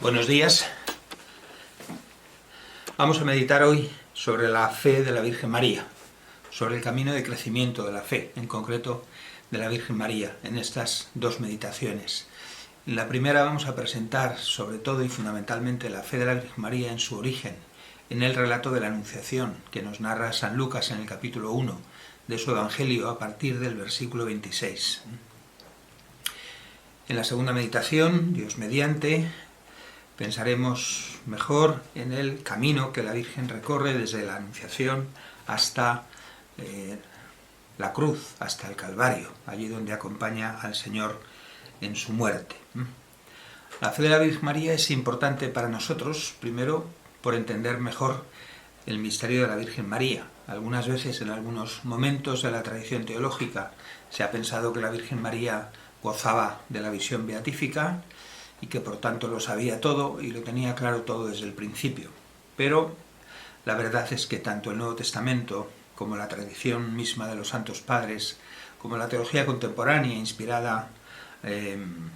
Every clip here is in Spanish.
Buenos días. Vamos a meditar hoy sobre la fe de la Virgen María, sobre el camino de crecimiento de la fe, en concreto de la Virgen María, en estas dos meditaciones. En la primera vamos a presentar sobre todo y fundamentalmente la fe de la Virgen María en su origen, en el relato de la Anunciación que nos narra San Lucas en el capítulo 1 de su Evangelio a partir del versículo 26. En la segunda meditación, Dios mediante, pensaremos mejor en el camino que la Virgen recorre desde la Anunciación hasta la cruz, hasta el Calvario, allí donde acompaña al Señor en su muerte. La fe de la Virgen María es importante para nosotros, primero por entender mejor el misterio de la Virgen María. Algunas veces, en algunos momentos de la tradición teológica, se ha pensado que la Virgen María gozaba de la visión beatífica y que por tanto lo sabía todo y lo tenía claro todo desde el principio. Pero la verdad es que tanto el Nuevo Testamento como la tradición misma de los Santos Padres, como la teología contemporánea inspirada en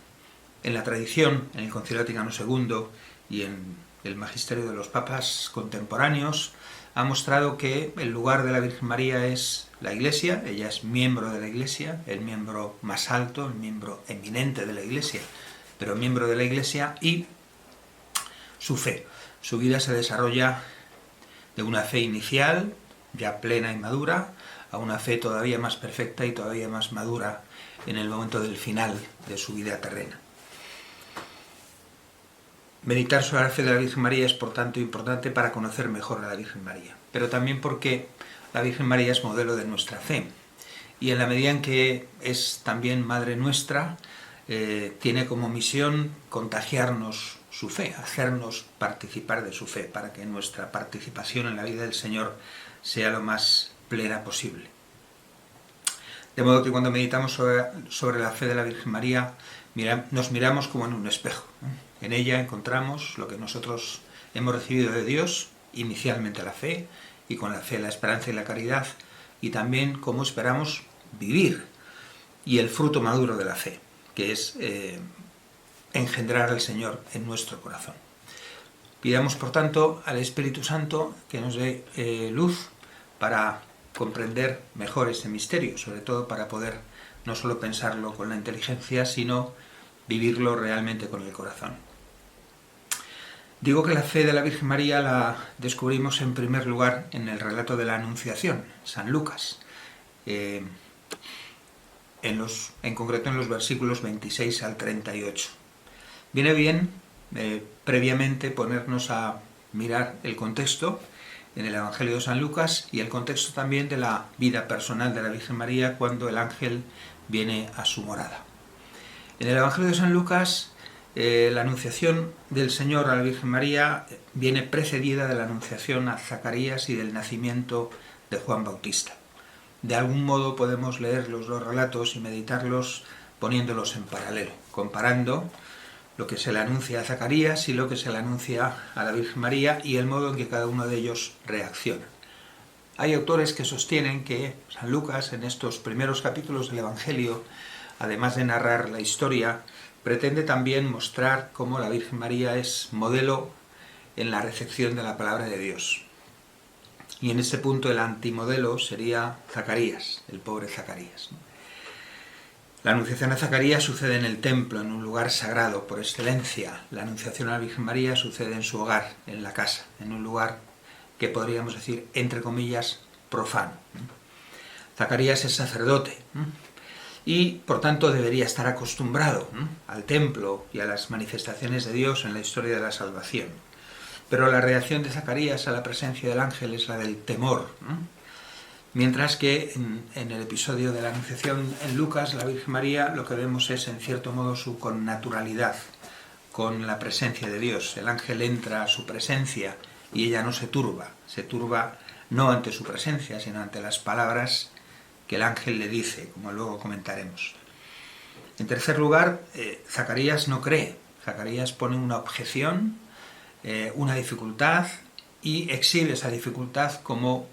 la tradición, en el Concilio Vaticano II y en el magisterio de los papas contemporáneos, ha mostrado que el lugar de la Virgen María es la Iglesia. Ella es miembro de la Iglesia, el miembro más alto, el miembro eminente de la Iglesia, pero miembro de la Iglesia, y su fe. Su vida se desarrolla de una fe inicial, ya plena y madura, a una fe todavía más perfecta y todavía más madura en el momento del final de su vida terrena. Meditar sobre la fe de la Virgen María es por tanto importante para conocer mejor a la Virgen María, pero también porque la Virgen María es modelo de nuestra fe, y en la medida en que es también Madre nuestra, tiene como misión contagiarnos su fe, hacernos participar de su fe, para que nuestra participación en la vida del Señor sea lo más plena posible. De modo que cuando meditamos sobre la fe de la Virgen María, nos miramos como en un espejo. En ella encontramos lo que nosotros hemos recibido de Dios, inicialmente la fe, y con la fe la esperanza y la caridad, y también cómo esperamos vivir, y el fruto maduro de la fe, que es engendrar al Señor en nuestro corazón. Pidamos, por tanto, al Espíritu Santo que nos dé luz para comprender mejor este misterio, sobre todo para poder no solo pensarlo con la inteligencia, sino vivirlo realmente con el corazón. Digo que la fe de la Virgen María la descubrimos en primer lugar en el relato de la Anunciación, San Lucas, en concreto en los versículos 26 al 38. Viene bien previamente ponernos a mirar el contexto en el Evangelio de San Lucas y el contexto también de la vida personal de la Virgen María cuando el ángel viene a su morada. En el Evangelio de San Lucas, la anunciación del Señor a la Virgen María viene precedida de la anunciación a Zacarías y del nacimiento de Juan Bautista. De algún modo podemos leer los dos relatos y meditarlos poniéndolos en paralelo, comparando lo que se le anuncia a Zacarías y lo que se le anuncia a la Virgen María y el modo en que cada uno de ellos reacciona. Hay autores que sostienen que San Lucas, en estos primeros capítulos del Evangelio, además de narrar la historia, pretende también mostrar cómo la Virgen María es modelo en la recepción de la palabra de Dios. Y en este punto el antimodelo sería Zacarías, el pobre Zacarías. La anunciación a Zacarías sucede en el templo, en un lugar sagrado por excelencia. La anunciación a la Virgen María sucede en su hogar, en la casa, en un lugar que podríamos decir, entre comillas, profano. Zacarías es sacerdote y, por tanto, debería estar acostumbrado al templo y a las manifestaciones de Dios en la historia de la salvación. Pero la reacción de Zacarías a la presencia del ángel es la del temor. Mientras que en el episodio de la Anunciación en Lucas, la Virgen María, lo que vemos es, en cierto modo, su connaturalidad con la presencia de Dios. El ángel entra a su presencia y ella no se turba no ante su presencia, sino ante las palabras que el ángel le dice, como luego comentaremos. En tercer lugar, Zacarías no cree. Zacarías pone una objeción, una dificultad, y exhibe esa dificultad como,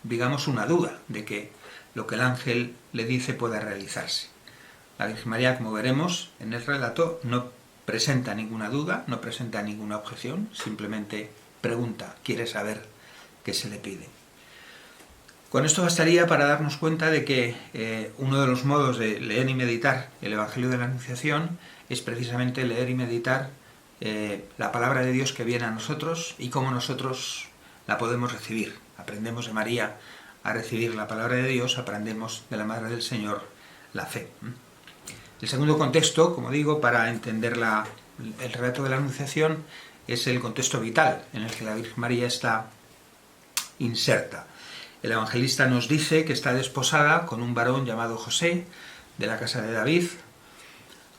digamos, una duda de que lo que el ángel le dice pueda realizarse. La Virgen María, como veremos en el relato, no presenta ninguna duda, no presenta ninguna objeción, simplemente pregunta, quiere saber qué se le pide. Con esto bastaría para darnos cuenta de que uno de los modos de leer y meditar el Evangelio de la Anunciación es precisamente leer y meditar la palabra de Dios que viene a nosotros y cómo nosotros la podemos recibir. Aprendemos de María a recibir la palabra de Dios, aprendemos de la Madre del Señor la fe. El segundo contexto, como digo, para entender el relato de la Anunciación es el contexto vital en el que la Virgen María está inserta. El evangelista nos dice que está desposada con un varón llamado José, de la casa de David.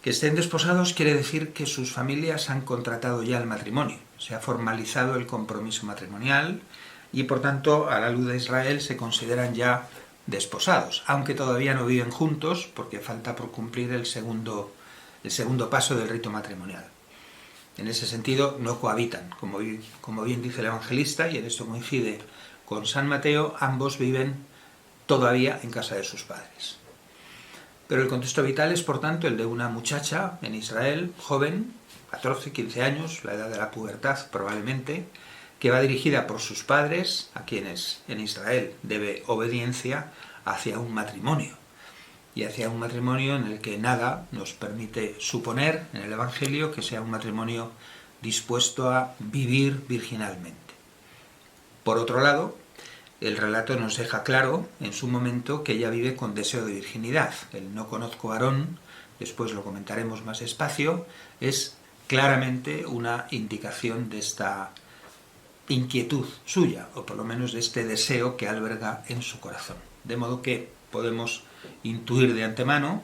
Que estén desposados quiere decir que sus familias han contratado ya el matrimonio, se ha formalizado el compromiso matrimonial y por tanto a la luz de Israel se consideran ya desposados, aunque todavía no viven juntos porque falta por cumplir el segundo paso del rito matrimonial. En ese sentido no cohabitan, como bien dice el evangelista, y en esto coincide con San Mateo, ambos viven todavía en casa de sus padres. Pero el contexto vital es, por tanto, el de una muchacha en Israel, joven, 14, 15 años, la edad de la pubertad probablemente, que va dirigida por sus padres, a quienes en Israel debe obediencia, hacia un matrimonio. Y hacia un matrimonio en el que nada nos permite suponer en el Evangelio que sea un matrimonio dispuesto a vivir virginalmente. Por otro lado, el relato nos deja claro en su momento que ella vive con deseo de virginidad. El no conozco varón, después lo comentaremos más despacio, es claramente una indicación de esta inquietud suya, o por lo menos de este deseo que alberga en su corazón. De modo que podemos intuir de antemano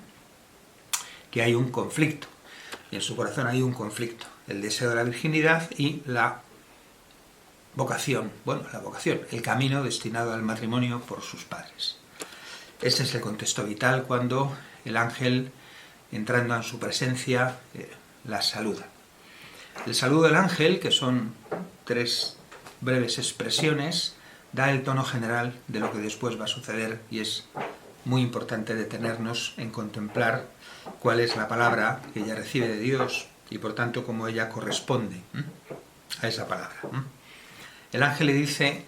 que hay un conflicto, y en su corazón hay un conflicto, el deseo de la virginidad y la vocación, el camino destinado al matrimonio por sus padres. Este es el contexto vital cuando el ángel, entrando en su presencia, la saluda. El saludo del ángel, que son 3 breves expresiones, da el tono general de lo que después va a suceder y es muy importante detenernos en contemplar cuál es la palabra que ella recibe de Dios y por tanto cómo ella corresponde a esa palabra. El ángel le dice: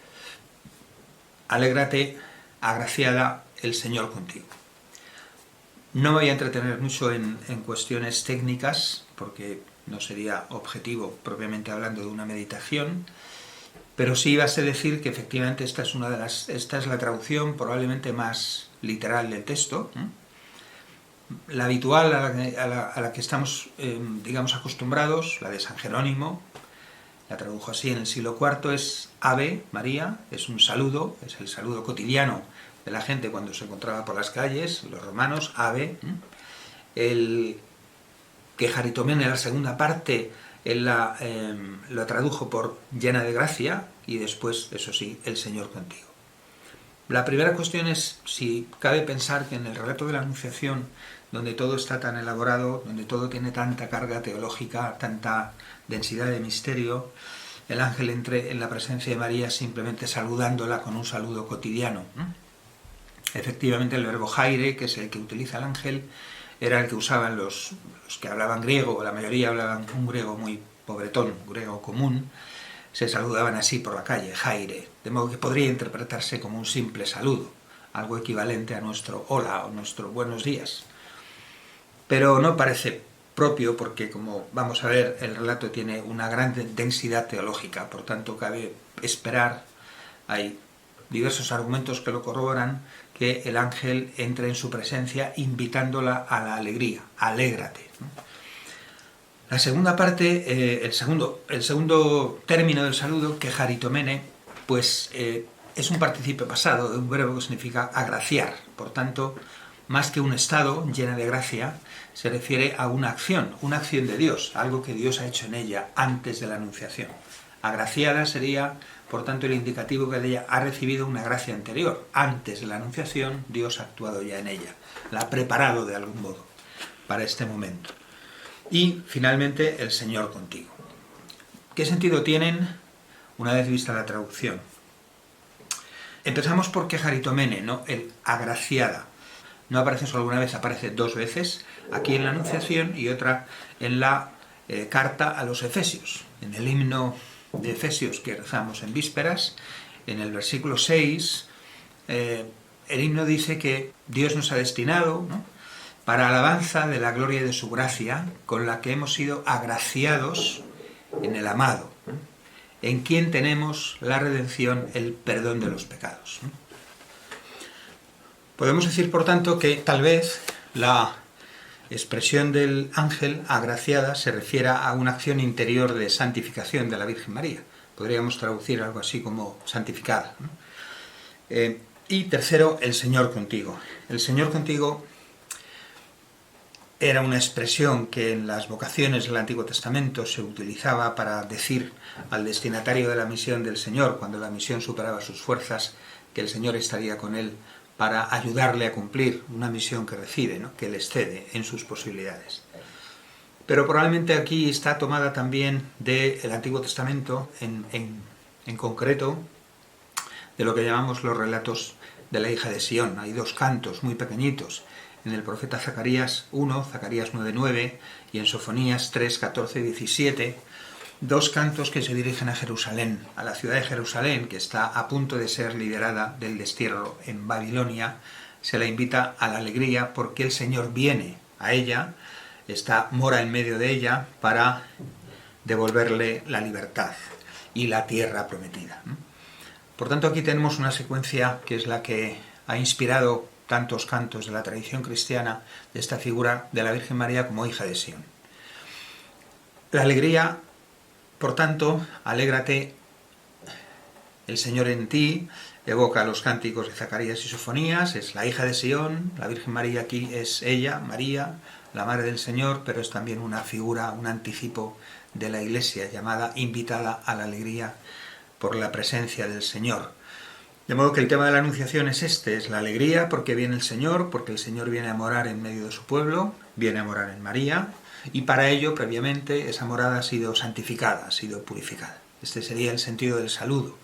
alégrate, agraciada, el Señor contigo. No me voy a entretener mucho en cuestiones técnicas, porque no sería objetivo propiamente hablando de una meditación, pero sí basta decir que efectivamente esta es la traducción probablemente más literal del texto. La habitual a la que estamos, digamos, acostumbrados, la de San Jerónimo, la tradujo así en el siglo IV, es Ave María, es un saludo, es el saludo cotidiano de la gente cuando se encontraba por las calles, los romanos, Ave. El Quejaritomene, la segunda parte, él lo tradujo por llena de gracia y después, eso sí, el Señor contigo. La primera cuestión es si cabe pensar que en el relato de la Anunciación, donde todo está tan elaborado, donde todo tiene tanta carga teológica, tanta densidad de misterio, el ángel entre en la presencia de María simplemente saludándola con un saludo cotidiano. Efectivamente, el verbo jaire, que es el que utiliza el ángel, era el que usaban los que hablaban griego, o la mayoría hablaban un griego muy pobretón, un griego común, se saludaban así por la calle, jaire, de modo que podría interpretarse como un simple saludo, algo equivalente a nuestro hola o nuestro buenos días. Pero no parece propio porque, como vamos a ver, el relato tiene una gran densidad teológica, por tanto cabe esperar, hay diversos argumentos que lo corroboran, que el ángel entre en su presencia invitándola a la alegría, alégrate. La segunda parte, el segundo término del saludo, quejaritomene, pues es un participio pasado de un verbo que significa agraciar. Por tanto, más que un estado lleno de gracia, se refiere a una acción de Dios, algo que Dios ha hecho en ella antes de la Anunciación. Agraciada sería, por tanto, el indicativo que ella ha recibido una gracia anterior. Antes de la Anunciación, Dios ha actuado ya en ella, la ha preparado de algún modo para este momento. Y, finalmente, el Señor contigo. ¿Qué sentido tienen una vez vista la traducción? Empezamos por quejaritomene, ¿no? El agraciada. No aparece solo una vez, aparece 2 veces, aquí en la Anunciación y otra en la carta a los Efesios. En el himno de Efesios que rezamos en vísperas, en el versículo 6, el himno dice que Dios nos ha destinado, ¿no?, para alabanza de la gloria de su gracia, con la que hemos sido agraciados en el amado, ¿no?, en quien tenemos la redención, el perdón de los pecados, ¿no? Podemos decir, por tanto, que tal vez la expresión del ángel agraciada se refiera a una acción interior de santificación de la Virgen María. Podríamos traducir algo así como santificada, ¿no? Y tercero, el Señor contigo. El Señor contigo era una expresión que en las vocaciones del Antiguo Testamento se utilizaba para decir al destinatario de la misión del Señor, cuando la misión superaba sus fuerzas, que el Señor estaría con él para ayudarle a cumplir una misión que recibe, ¿no?, que le excede en sus posibilidades. Pero probablemente aquí está tomada también del Antiguo Testamento, en concreto, de lo que llamamos los relatos de la hija de Sión. Hay dos cantos muy pequeñitos, en el profeta Zacarías 1, Zacarías 9:9, y en Sofonías 3, 14 y 17, dos cantos que se dirigen a Jerusalén, a la ciudad de Jerusalén, que está a punto de ser liberada del destierro en Babilonia. Se la invita a la alegría porque el Señor viene a ella, mora en medio de ella para devolverle la libertad y la tierra prometida. Por tanto, aquí tenemos una secuencia que es la que ha inspirado tantos cantos de la tradición cristiana de esta figura de la Virgen María como hija de Sión. La alegría, por tanto, alégrate, el Señor en ti, evoca los cánticos de Zacarías y Sofonías, es la hija de Sión. La Virgen María aquí es ella, María, la Madre del Señor, pero es también una figura, un anticipo de la Iglesia, llamada, invitada a la alegría por la presencia del Señor. De modo que el tema de la Anunciación es la alegría porque viene el Señor, porque el Señor viene a morar en medio de su pueblo, viene a morar en María, y para ello, previamente, esa morada ha sido santificada, ha sido purificada. Este sería el sentido del saludo.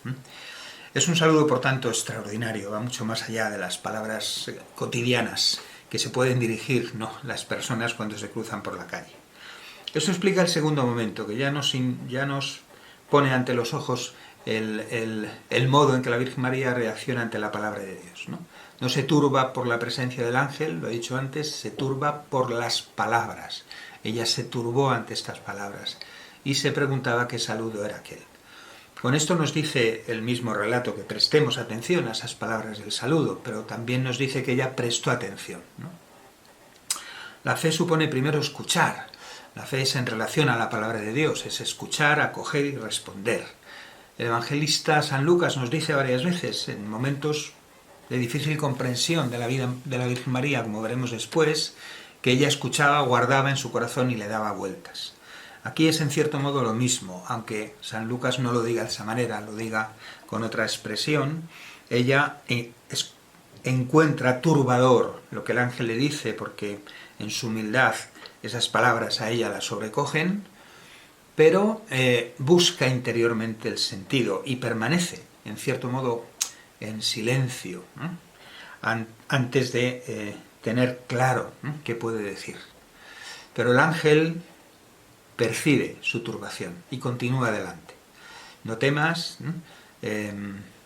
Es un saludo, por tanto, extraordinario, va mucho más allá de las palabras cotidianas que se pueden dirigir, ¿no?, las personas cuando se cruzan por la calle. Eso explica el segundo momento, que ya nos pone ante los ojos el modo en que la Virgen María reacciona ante la palabra de Dios, ¿no? No se turba por la presencia del ángel, lo he dicho antes, se turba por las palabras. Ella se turbó ante estas palabras y se preguntaba qué saludo era aquel. Con esto nos dice el mismo relato que prestemos atención a esas palabras del saludo, pero también nos dice que ella prestó atención, ¿no? La fe supone primero escuchar. La fe es en relación a la palabra de Dios, es escuchar, acoger y responder. El evangelista San Lucas nos dice varias veces, en momentos de difícil comprensión de la vida de la Virgen María, como veremos después, que ella escuchaba, guardaba en su corazón y le daba vueltas. Aquí es en cierto modo lo mismo, aunque San Lucas no lo diga de esa manera, lo diga con otra expresión. Ella encuentra turbador lo que el ángel le dice, porque en su humildad esas palabras a ella la sobrecogen, pero busca interiormente el sentido y permanece, en cierto modo, en silencio, ¿no?, antes de tener claro, ¿no?, qué puede decir. Pero el ángel percibe su turbación y continúa adelante. No temas, ¿no?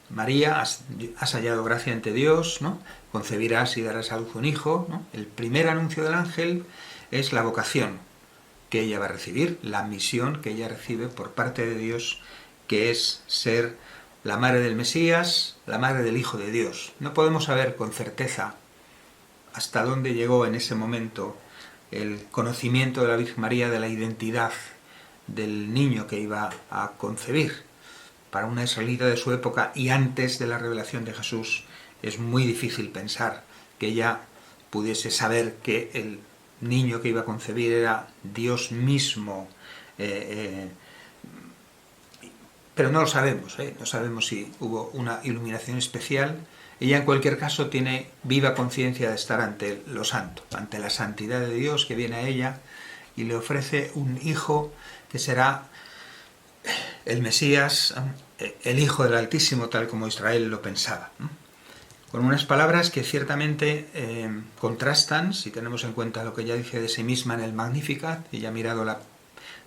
María, has hallado gracia ante Dios, ¿no? Concebirás y darás a luz un hijo, ¿no? El primer anuncio del ángel es la vocación que ella va a recibir, la misión que ella recibe por parte de Dios, que es ser la madre del Mesías, la madre del Hijo de Dios. No podemos saber con certeza hasta dónde llegó en ese momento el conocimiento de la Virgen María de la identidad del niño que iba a concebir. Para una israelita de su época y antes de la revelación de Jesús es muy difícil pensar que ella pudiese saber que el niño que iba a concebir era Dios mismo, pero no lo sabemos, no sabemos si hubo una iluminación especial. Ella en cualquier caso tiene viva conciencia de estar ante lo santo, ante la santidad de Dios que viene a ella y le ofrece un hijo que será el Mesías, el Hijo del Altísimo, tal como Israel lo pensaba, ¿no? Con unas palabras que ciertamente contrastan, si tenemos en cuenta lo que ella dice de sí misma en el Magnificat. Ella ha mirado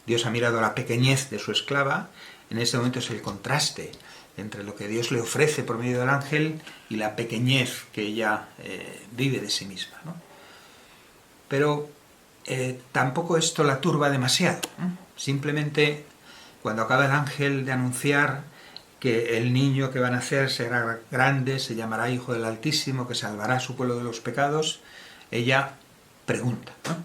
Dios ha mirado a la pequeñez de su esclava. En este momento es el contraste entre lo que Dios le ofrece por medio del ángel y la pequeñez que ella vive de sí misma, ¿no? Pero tampoco esto la turba demasiado, ¿no? Simplemente cuando acaba el ángel de anunciar que el niño que va a nacer será grande, se llamará Hijo del Altísimo, que salvará a su pueblo de los pecados, ella pregunta, ¿no?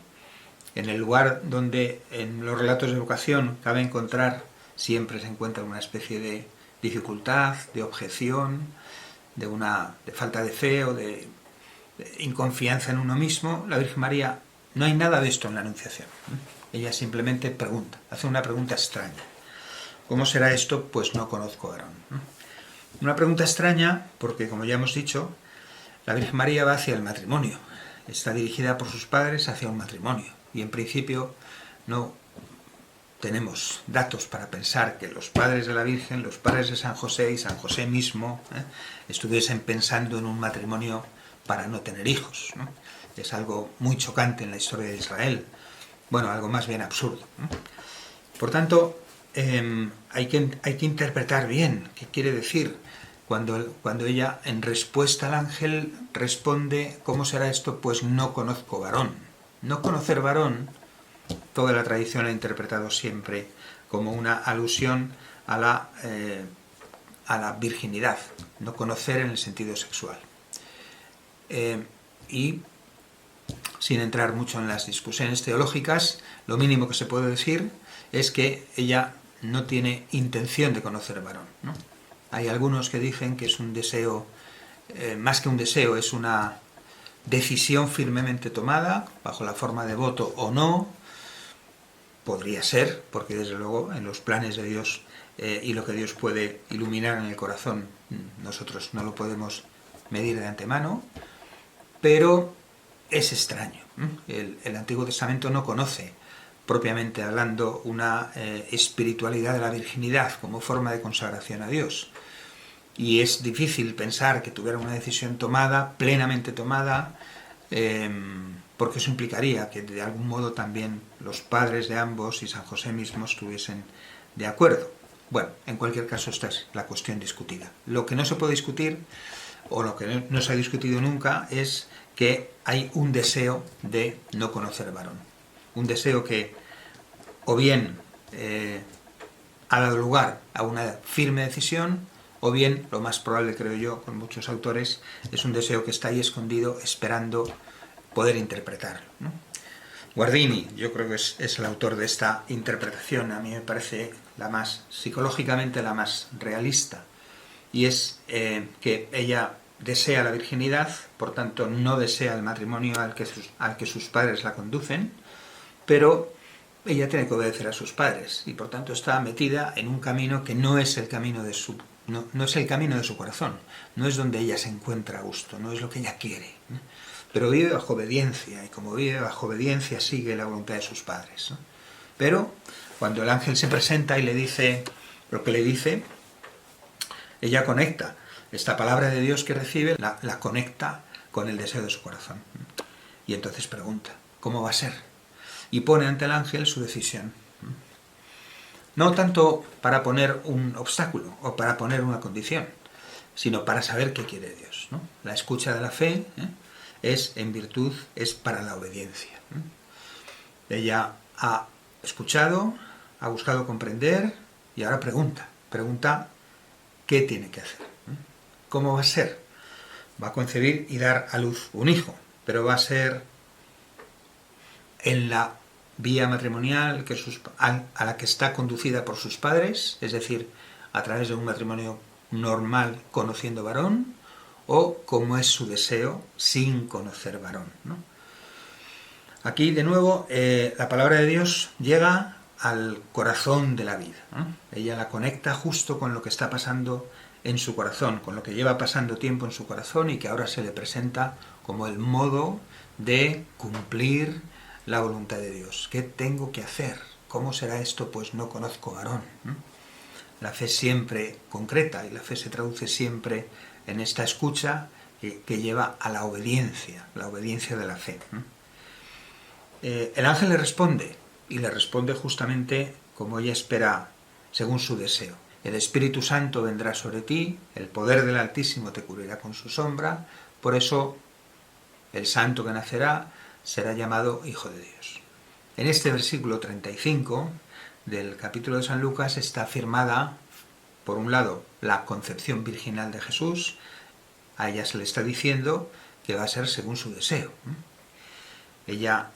En el lugar donde en los relatos de vocación cabe encontrar, siempre se encuentra una especie de dificultad, de objeción, de falta de fe o de inconfianza en uno mismo, la Virgen María, no hay nada de esto en la Anunciación. Ella simplemente pregunta, hace una pregunta extraña. ¿Cómo será esto? Pues no conozco varón. Una pregunta extraña porque, como ya hemos dicho, la Virgen María va hacia el matrimonio. Está dirigida por sus padres hacia un matrimonio. Y en principio no tenemos datos para pensar que los padres de la Virgen, los padres de San José y San José mismo estuviesen pensando en un matrimonio para no tener hijos, ¿no? Es algo muy chocante en la historia de Israel. Bueno, algo más bien absurdo, ¿no? Por tanto, hay que interpretar bien qué quiere decir cuando ella, en respuesta al ángel, responde: ¿cómo será esto? Pues no conozco varón. No conocer varón, toda la tradición ha interpretado siempre como una alusión a la virginidad, no conocer en el sentido sexual. Y sin entrar mucho en las discusiones teológicas, lo mínimo que se puede decir es que ella no tiene intención de conocer varón, ¿no? Hay algunos que dicen que es un deseo, más que un deseo, es una decisión firmemente tomada, bajo la forma de voto o no. Podría ser, porque desde luego en los planes de Dios y lo que Dios puede iluminar en el corazón, nosotros no lo podemos medir de antemano, pero es extraño. El Antiguo Testamento no conoce, propiamente hablando, una espiritualidad de la virginidad como forma de consagración a Dios. Y es difícil pensar que tuviera una decisión tomada, plenamente tomada, porque eso implicaría que de algún modo también los padres de ambos y San José mismo estuviesen de acuerdo. Bueno, en cualquier caso esta es la cuestión discutida. Lo que no se puede discutir, o lo que no se ha discutido nunca, es que hay un deseo de no conocer varón. Un deseo que o bien ha dado lugar a una firme decisión, o bien, lo más probable, creo yo, con muchos autores, es un deseo que está ahí escondido esperando poder interpretarlo, ¿no? Guardini, yo creo que es el autor de esta interpretación, a mí me parece psicológicamente la más realista, y es que ella desea la virginidad, por tanto no desea el matrimonio al que sus padres la conducen, pero ella tiene que obedecer a sus padres y por tanto está metida en un camino que no es el camino de su corazón, no es donde ella se encuentra a gusto, no es lo que ella quiere, ¿no? Pero vive bajo obediencia, y como vive bajo obediencia sigue la voluntad de sus padres, ¿no? Pero cuando el ángel se presenta y le dice lo que le dice, ella conecta esta palabra de Dios que recibe, la conecta con el deseo de su corazón, y entonces pregunta: ¿cómo va a ser? Y pone ante el ángel su decisión. No tanto para poner un obstáculo o para poner una condición, sino para saber qué quiere Dios, ¿no? La escucha de la fe es para la obediencia. Ella ha escuchado, ha buscado comprender y ahora pregunta qué tiene que hacer. ¿Cómo va a ser? Va a concebir y dar a luz un hijo, pero va a ser en la vía matrimonial a la que está conducida por sus padres, es decir, a través de un matrimonio normal conociendo varón, o como es su deseo sin conocer varón, ¿no? Aquí de nuevo la palabra de Dios llega al corazón de la vida, ¿no? Ella la conecta justo con lo que está pasando en su corazón, con lo que lleva pasando tiempo en su corazón y que ahora se le presenta como el modo de cumplir la voluntad de Dios. ¿Qué tengo que hacer? ¿Cómo será esto? Pues no conozco varón. La fe siempre concreta y la fe se traduce siempre en esta escucha que lleva a la obediencia de la fe. El ángel le responde y le responde justamente como ella espera, según su deseo. El Espíritu Santo vendrá sobre ti, el poder del Altísimo te cubrirá con su sombra, por eso el santo que nacerá será llamado Hijo de Dios. En este versículo 35 del capítulo de San Lucas está afirmada, por un lado, la concepción virginal de Jesús. A ella se le está diciendo que va a ser según su deseo. Ella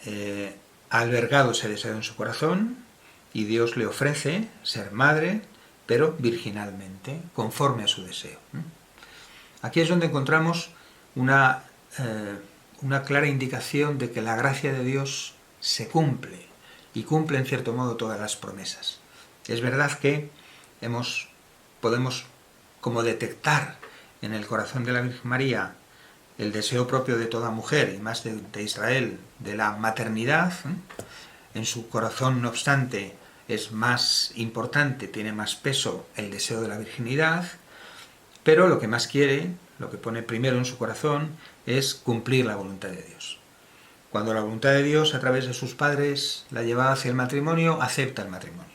ha albergado ese deseo en su corazón y Dios le ofrece ser madre, pero virginalmente, conforme a su deseo. Aquí es donde encontramos una clara indicación de que la gracia de Dios se cumple, y cumple en cierto modo todas las promesas. Es verdad que podemos como detectar en el corazón de la Virgen María el deseo propio de toda mujer, y más de Israel, de la maternidad. En su corazón, no obstante, es más importante, tiene más peso el deseo de la virginidad, pero lo que más quiere, lo que pone primero en su corazón, es cumplir la voluntad de Dios. Cuando la voluntad de Dios, a través de sus padres, la lleva hacia el matrimonio, acepta el matrimonio.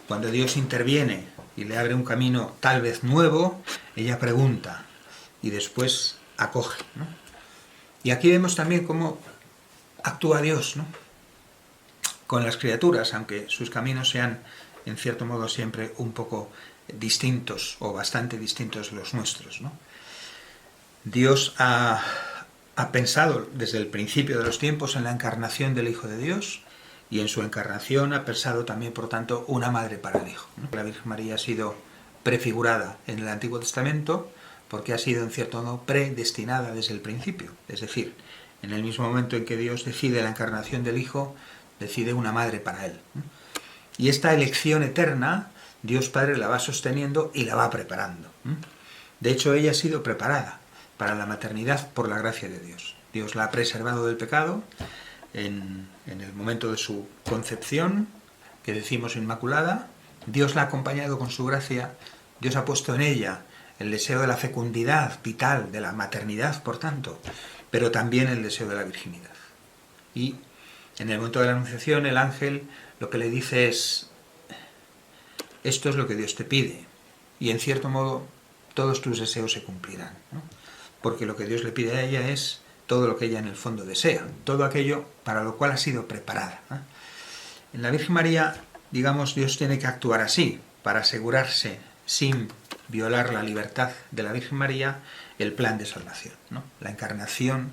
Cuando Dios interviene y le abre un camino tal vez nuevo, ella pregunta y después acoge, ¿no? Y aquí vemos también cómo actúa Dios, ¿no?, con las criaturas, aunque sus caminos sean, en cierto modo, siempre un poco distintos o bastante distintos de los nuestros, ¿no? Dios ha pensado desde el principio de los tiempos en la encarnación del Hijo de Dios, y en su encarnación ha pensado también, por tanto, una madre para el Hijo, ¿no? La Virgen María ha sido prefigurada en el Antiguo Testamento porque ha sido, en cierto modo, predestinada desde el principio. Es decir, en el mismo momento en que Dios decide la encarnación del Hijo, decide una madre para él. Y esta elección eterna, Dios Padre la va sosteniendo y la va preparando. De hecho, ella ha sido preparada para la maternidad por la gracia de Dios. Dios la ha preservado del pecado en el momento de su concepción, que decimos inmaculada. Dios la ha acompañado con su gracia. Dios ha puesto en ella el deseo de la fecundidad vital, de la maternidad, por tanto, pero también el deseo de la virginidad. Y en el momento de la anunciación, el ángel lo que le dice es: esto es lo que Dios te pide, y en cierto modo todos tus deseos se cumplirán, ¿no? Porque lo que Dios le pide a ella es todo lo que ella en el fondo desea, todo aquello para lo cual ha sido preparada, ¿no? En la Virgen María, digamos, Dios tiene que actuar así, para asegurarse, sin violar la libertad de la Virgen María, el plan de salvación, ¿no? La encarnación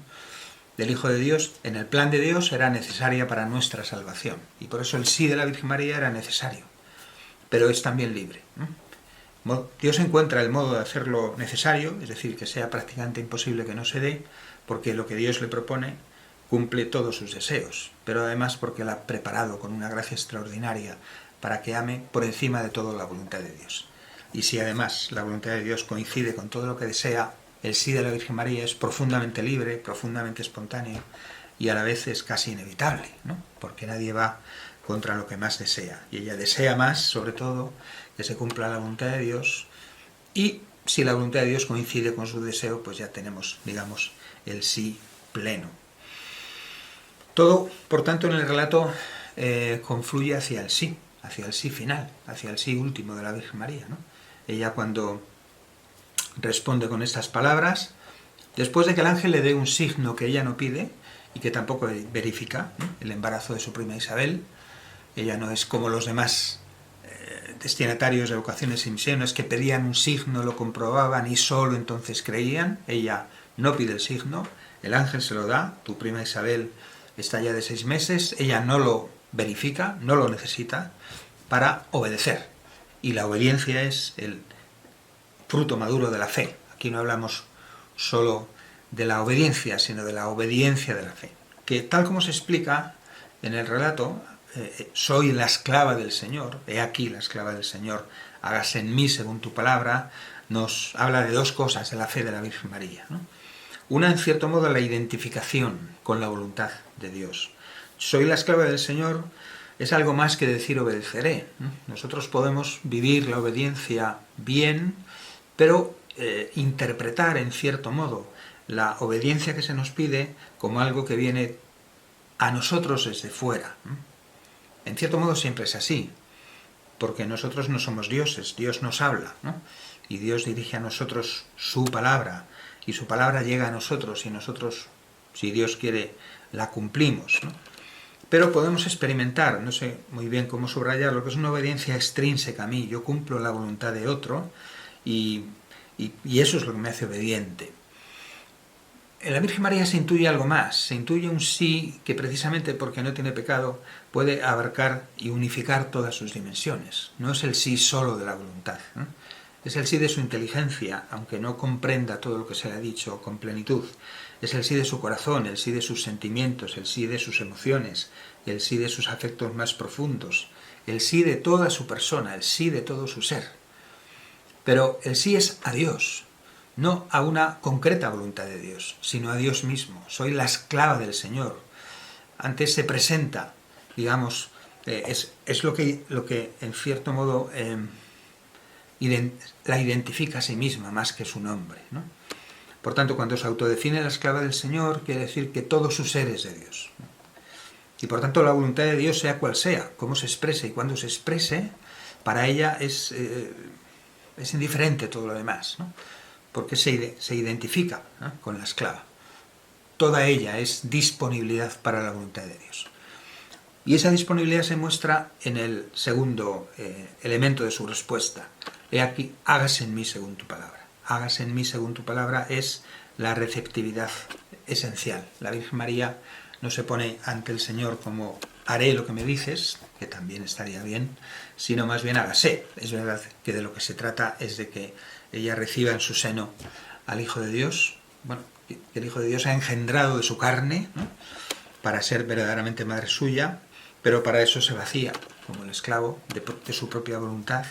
del Hijo de Dios, en el plan de Dios, era necesaria para nuestra salvación, y por eso el sí de la Virgen María era necesario, pero es también libre, ¿no? Dios encuentra el modo de hacerlo necesario, es decir, que sea prácticamente imposible que no se dé, porque lo que Dios le propone cumple todos sus deseos, pero además porque la ha preparado con una gracia extraordinaria para que ame por encima de todo la voluntad de Dios. Y si además la voluntad de Dios coincide con todo lo que desea, el sí de la Virgen María es profundamente libre, profundamente espontáneo, y a la vez es casi inevitable, ¿no? Porque nadie va contra lo que más desea, y ella desea más, sobre todo, que se cumpla la voluntad de Dios, y si la voluntad de Dios coincide con su deseo, pues ya tenemos, digamos, el sí pleno. Todo, por tanto, en el relato confluye hacia el sí final, hacia el sí último de la Virgen María, ¿no? Ella, cuando responde con estas palabras, después de que el ángel le dé un signo que ella no pide y que tampoco verifica, ¿no?, el embarazo de su prima Isabel. Ella no es como los demás destinatarios de vocaciones misiones que pedían un signo, lo comprobaban y solo entonces creían. Ella no pide el signo, el ángel se lo da, tu prima Isabel está ya de 6 meses, ella no lo verifica, no lo necesita para obedecer. Y la obediencia es el fruto maduro de la fe. Aquí no hablamos solo de la obediencia, sino de la obediencia de la fe. Que tal como se explica en el relato, soy la esclava del Señor, he aquí la esclava del Señor, hágase en mí según tu palabra, nos habla de dos cosas de la fe de la Virgen María, ¿no? Una, en cierto modo, la identificación con la voluntad de Dios. Soy la esclava del Señor es algo más que decir obedeceré, ¿no? Nosotros podemos vivir la obediencia bien, pero interpretar, en cierto modo, la obediencia que se nos pide como algo que viene a nosotros desde fuera, ¿no? En cierto modo siempre es así, porque nosotros no somos dioses, Dios nos habla, ¿no? Y Dios dirige a nosotros su palabra, y su palabra llega a nosotros, y nosotros, si Dios quiere, la cumplimos, ¿no? Pero podemos experimentar, no sé muy bien cómo subrayarlo, que es una obediencia extrínseca a mí. Yo cumplo la voluntad de otro y eso es lo que me hace obediente. En la Virgen María se intuye algo más, se intuye un sí que precisamente porque no tiene pecado puede abarcar y unificar todas sus dimensiones. No es el sí solo de la voluntad, ¿no? Es el sí de su inteligencia, aunque no comprenda todo lo que se le ha dicho con plenitud. Es el sí de su corazón, el sí de sus sentimientos, el sí de sus emociones, el sí de sus afectos más profundos, el sí de toda su persona, el sí de todo su ser. Pero el sí es a Dios, no a una concreta voluntad de Dios, sino a Dios mismo. Soy la esclava del Señor. Antes se presenta, digamos, es lo que en cierto modo la identifica a sí misma más que su nombre, ¿no? Por tanto, cuando se autodefine la esclava del Señor, quiere decir que todo su ser es de Dios, ¿no? Y por tanto la voluntad de Dios, sea cual sea, cómo se exprese y cuándo se exprese, para ella es indiferente todo lo demás, ¿no? Porque se identifica, ¿no?, con la esclava. Toda ella es disponibilidad para la voluntad de Dios. Y esa disponibilidad se muestra en el segundo elemento de su respuesta. He aquí, hágase en mí según tu palabra. Hágase en mí según tu palabra es la receptividad esencial. La Virgen María no se pone ante el Señor como haré lo que me dices, que también estaría bien, sino más bien hágase. Es verdad que de lo que se trata es de que ella reciba en su seno al Hijo de Dios, bueno, que el Hijo de Dios ha engendrado de su carne, ¿no?, para ser verdaderamente madre suya, pero para eso se vacía, como el esclavo, de su propia voluntad,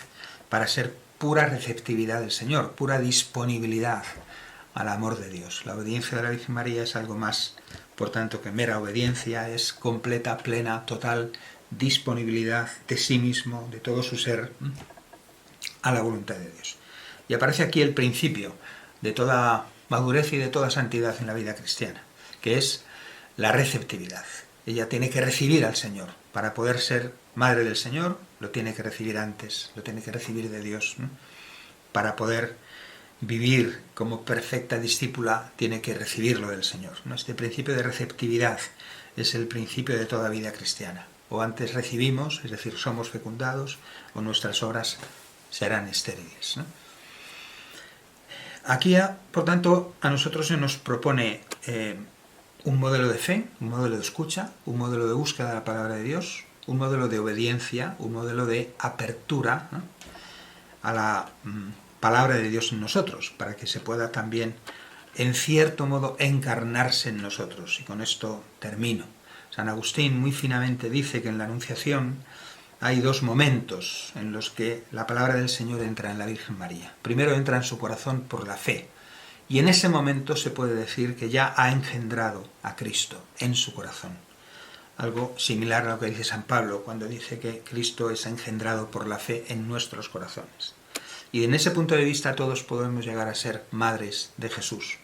para ser pura receptividad del Señor, pura disponibilidad al amor de Dios. La obediencia de la Virgen María es algo más, por tanto, que mera obediencia, es completa, plena, total disponibilidad de sí mismo, de todo su ser, a la voluntad de Dios. Y aparece aquí el principio de toda madurez y de toda santidad en la vida cristiana, que es la receptividad. Ella tiene que recibir al Señor. Para poder ser madre del Señor, lo tiene que recibir antes, lo tiene que recibir de Dios, ¿no? Para poder vivir como perfecta discípula, tiene que recibirlo del Señor, ¿no? Este principio de receptividad es el principio de toda vida cristiana. O antes recibimos, es decir, somos fecundados, o nuestras obras serán estériles, ¿no? Aquí, por tanto, a nosotros se nos propone un modelo de fe, un modelo de escucha, un modelo de búsqueda de la palabra de Dios, un modelo de obediencia, un modelo de apertura, ¿no?, a la palabra de Dios en nosotros, para que se pueda también, en cierto modo, encarnarse en nosotros. Y con esto termino. San Agustín muy finamente dice que en la Anunciación hay dos momentos en los que la palabra del Señor entra en la Virgen María. Primero entra en su corazón por la fe, y en ese momento se puede decir que ya ha engendrado a Cristo en su corazón. Algo similar a lo que dice San Pablo cuando dice que Cristo es engendrado por la fe en nuestros corazones. Y en ese punto de vista todos podemos llegar a ser madres de Jesús,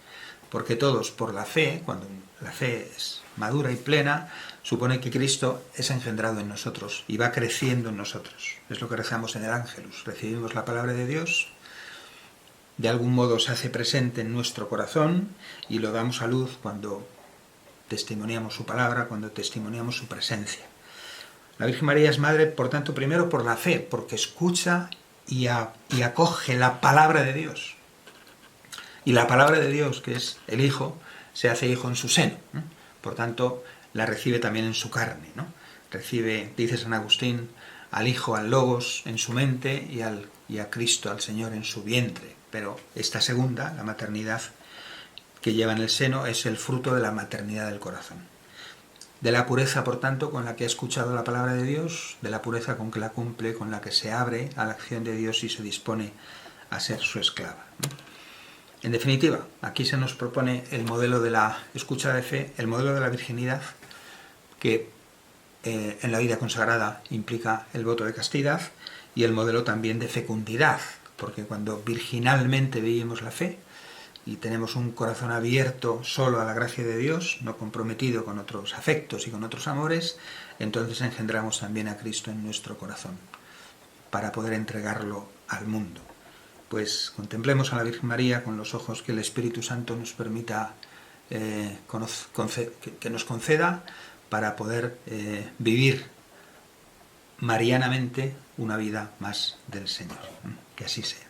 porque todos por la fe, cuando la fe es madura y plena, supone que Cristo es engendrado en nosotros y va creciendo en nosotros. Es lo que rezamos en el Ángelus. Recibimos la palabra de Dios, de algún modo se hace presente en nuestro corazón y lo damos a luz cuando testimoniamos su palabra, cuando testimoniamos su presencia. La Virgen María es madre, por tanto, primero por la fe, porque escucha y acoge la palabra de Dios. Y la palabra de Dios, que es el Hijo, se hace Hijo en su seno, ¿no? Por tanto, la recibe también en su carne, ¿no? Recibe, dice San Agustín, al Hijo, al Logos en su mente y a Cristo, al Señor, en su vientre. Pero esta segunda, la maternidad que lleva en el seno, es el fruto de la maternidad del corazón. De la pureza, por tanto, con la que ha escuchado la palabra de Dios, de la pureza con que la cumple, con la que se abre a la acción de Dios y se dispone a ser su esclava, ¿no? En definitiva, aquí se nos propone el modelo de la escucha de fe, el modelo de la virginidad, que en la vida consagrada implica el voto de castidad, y el modelo también de fecundidad, porque cuando virginalmente vivimos la fe, y tenemos un corazón abierto solo a la gracia de Dios, no comprometido con otros afectos y con otros amores, entonces engendramos también a Cristo en nuestro corazón para poder entregarlo al mundo. Pues contemplemos a la Virgen María con los ojos que el Espíritu Santo nos permita, que nos conceda para poder vivir marianamente una vida más del Señor. Que así sea.